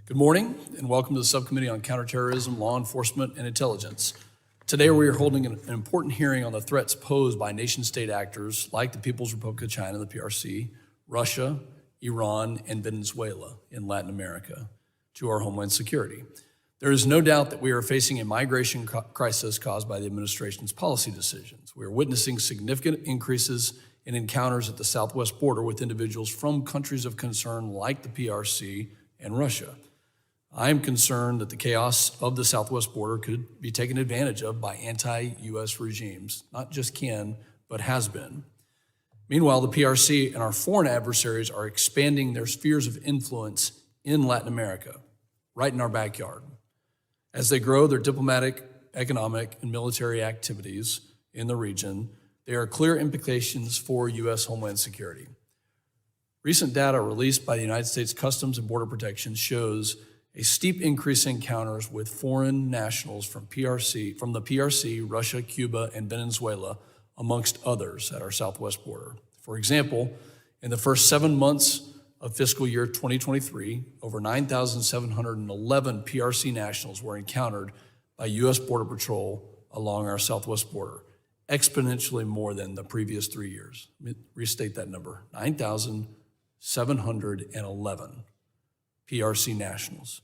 Good morning, and welcome to the Subcommittee on Counterterrorism, Law Enforcement, and Intelligence. Today we are holding an important hearing on the threats posed by nation-state actors like the People's Republic of China, the PRC, Russia, Iran, and Venezuela in Latin America to our homeland security. There is no doubt that we are facing a migration crisis caused by the administration's policy decisions. We are witnessing significant increases in encounters at the southwest border with individuals from countries of concern like the PRC and Russia. I am concerned that the chaos of the southwest border could be taken advantage of by anti-U.S. regimes, not just can, but has been. Meanwhile, the PRC and our foreign adversaries are expanding their spheres of influence in Latin America, right in our backyard. As they grow their diplomatic, economic, and military activities in the region, there are clear implications for U.S. homeland security. Recent data released by the United States Customs and Border Protection shows a steep increase in encounters with foreign nationals from the PRC, Russia, Cuba, and Venezuela, amongst others at our southwest border. For example, in the first 7 months of fiscal year 2023, over 9,711 PRC nationals were encountered by U.S. Border Patrol along our southwest border, exponentially more than the previous 3 years. Let me restate that number, 9,711 PRC nationals.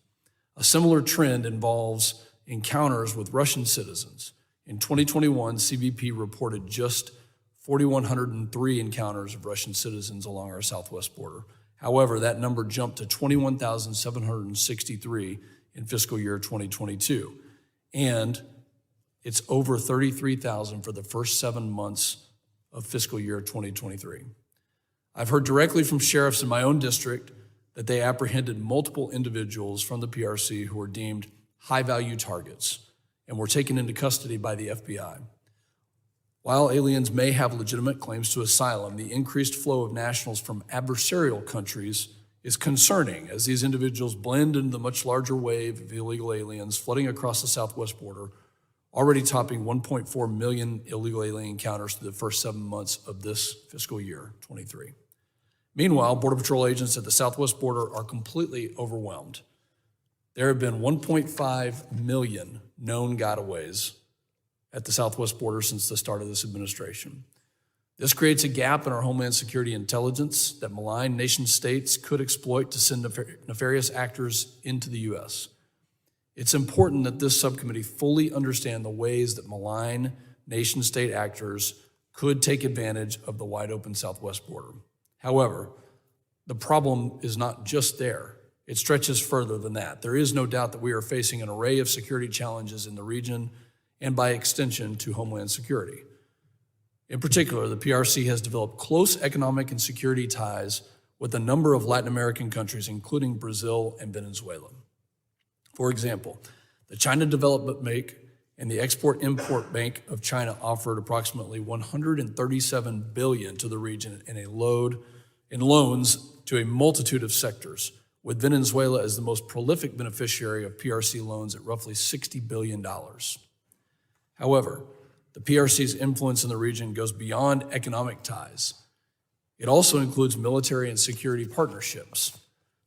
A similar trend involves encounters with Russian citizens. In 2021, CBP reported just 4,103 encounters of Russian citizens along our southwest border. However, that number jumped to 21,763 in fiscal year 2022, and it's over 33,000 for the first 7 months of fiscal year 2023. I've heard directly from sheriffs in my own district that they apprehended multiple individuals from the PRC who were deemed high-value targets and were taken into custody by the FBI. While aliens may have legitimate claims to asylum, the increased flow of nationals from adversarial countries is concerning as these individuals blend into the much larger wave of illegal aliens flooding across the southwest border, already topping 1.4 million illegal alien encounters through the first 7 months of this fiscal year, 23. Meanwhile, Border Patrol agents at the southwest border are completely overwhelmed. There have been 1.5 million known gotaways at the southwest border since the start of this administration. This creates a gap in our homeland security intelligence that malign nation states could exploit to send nefarious actors into the U.S. It's important that this subcommittee fully understand the ways that malign nation state actors could take advantage of the wide open southwest border. However, the problem is not just there. It stretches further than that. There is no doubt that we are facing an array of security challenges in the region and by extension to homeland security. In particular, the PRC has developed close economic and security ties with a number of Latin American countries, including Brazil and Venezuela. For example, the China Development Bank and the Export-Import Bank of China offered approximately $137 billion to the region in loans to a multitude of sectors, with Venezuela as the most prolific beneficiary of PRC loans at roughly $60 billion. However, the PRC's influence in the region goes beyond economic ties. It also includes military and security partnerships.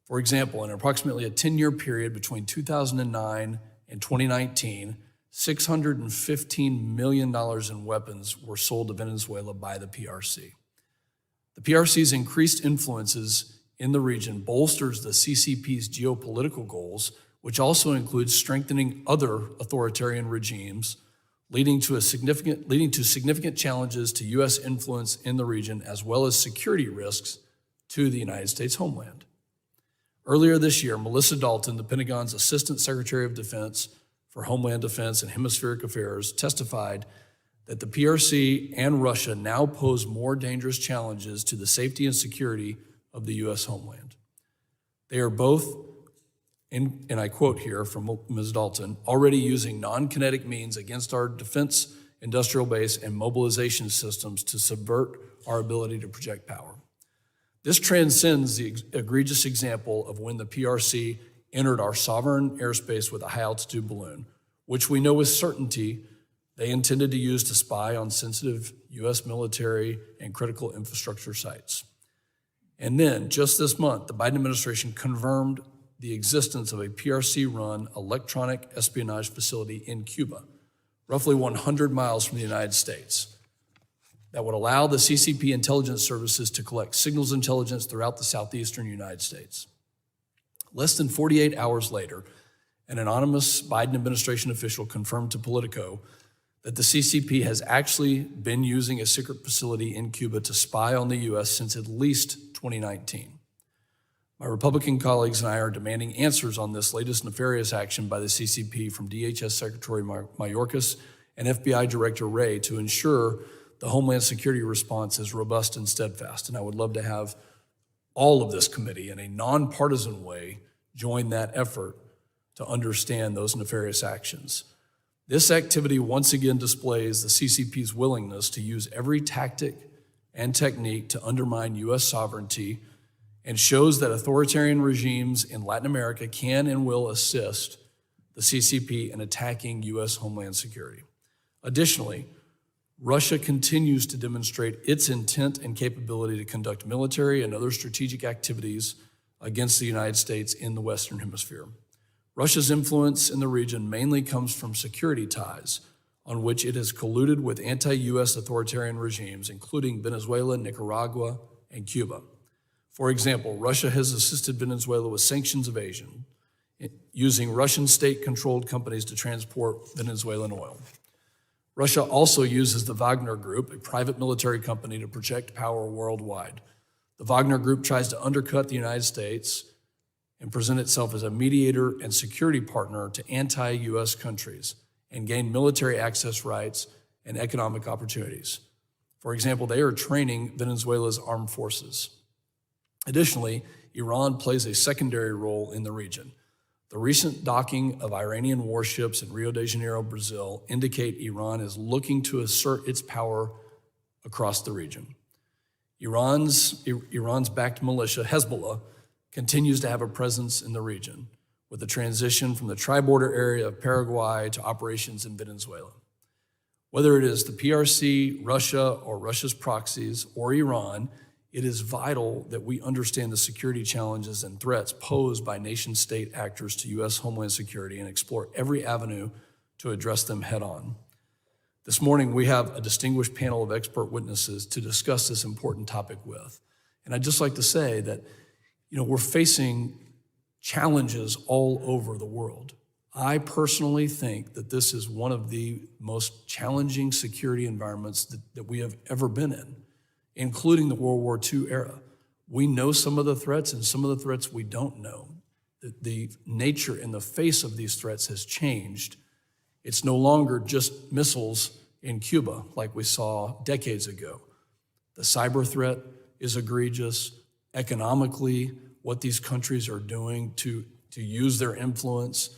For example, in approximately a 10-year period between 2009 and 2019, $615 million in weapons were sold to Venezuela by the PRC. The PRC's increased influences in the region bolsters the CCP's geopolitical goals, which also includes strengthening other authoritarian regimes, leading to significant challenges to U.S. influence in the region, as well as security risks to the United States homeland. Earlier this year, Melissa Dalton, the Pentagon's Assistant Secretary of Defense for Homeland Defense and Hemispheric Affairs, testified that the PRC and Russia now pose more dangerous challenges to the safety and security of the U.S. homeland. They are both, and I quote here from Ms. Dalton, already using non-kinetic means against our defense industrial base and mobilization systems to subvert our ability to project power. This transcends the egregious example of when the PRC entered our sovereign airspace with a high-altitude balloon, which we know with certainty they intended to use to spy on sensitive U.S. military and critical infrastructure sites. And then, just this month, the Biden administration confirmed the existence of a PRC-run electronic espionage facility in Cuba, roughly 100 miles from the United States, that would allow the CCP intelligence services to collect signals intelligence throughout the southeastern United States. Less than 48 hours later, an anonymous Biden administration official confirmed to Politico that the CCP has actually been using a secret facility in Cuba to spy on the U.S. since at least 2019. My Republican colleagues and I are demanding answers on this latest nefarious action by the CCP from DHS Secretary Mayorkas and FBI Director Wray to ensure the Homeland Security response is robust and steadfast. And I would love to have all of this committee in a nonpartisan way join that effort to understand those nefarious actions. This activity once again displays the CCP's willingness to use every tactic and technique to undermine U.S. sovereignty and shows that authoritarian regimes in Latin America can and will assist the CCP in attacking U.S. homeland security. Additionally, Russia continues to demonstrate its intent and capability to conduct military and other strategic activities against the United States in the Western Hemisphere. Russia's influence in the region mainly comes from security ties on which it has colluded with anti-U.S. authoritarian regimes, including Venezuela, Nicaragua, and Cuba. For example, Russia has assisted Venezuela with sanctions evasion, using Russian state-controlled companies to transport Venezuelan oil. Russia also uses the Wagner Group, a private military company, to project power worldwide. The Wagner Group tries to undercut the United States and present itself as a mediator and security partner to anti-U.S. countries and gain military access rights and economic opportunities. For example, they are training Venezuela's armed forces. Additionally, Iran plays a secondary role in the region. The recent docking of Iranian warships in Rio de Janeiro, Brazil, indicate Iran is looking to assert its power across the region. Iran's backed militia, Hezbollah, continues to have a presence in the region, with the transition from the tri-border area of Paraguay to operations in Venezuela. Whether it is the PRC, Russia, or Russia's proxies, or Iran, it is vital that we understand the security challenges and threats posed by nation-state actors to U.S. homeland security and explore every avenue to address them head-on. This morning, we have a distinguished panel of expert witnesses to discuss this important topic with. And I'd just like to say that, we're facing challenges all over the world. I personally think that this is one of the most challenging security environments that we have ever been in, including the World War II era. We know some of the threats and some of the threats we don't know. The nature and the face of these threats has changed. It's no longer just missiles in Cuba like we saw decades ago. The cyber threat is egregious. Economically, what these countries are doing to use their influence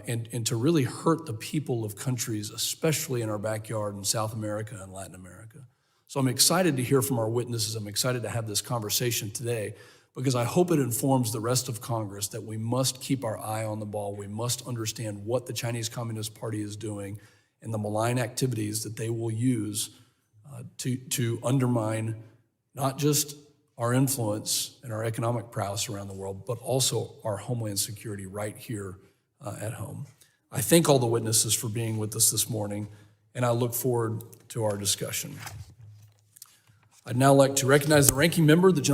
and to really hurt the people of countries, especially in our backyard in South America and Latin America. So I'm excited to hear from our witnesses. I'm excited to have this conversation today because I hope it informs the rest of Congress that we must keep our eye on the ball. We must understand what the Chinese Communist Party is doing and the malign activities that they will use to undermine not just our influence and our economic prowess around the world, but also our homeland security right here at home. I thank all the witnesses for being with us this morning, and I look forward to our discussion. I'd now like to recognize the ranking member, the gentleman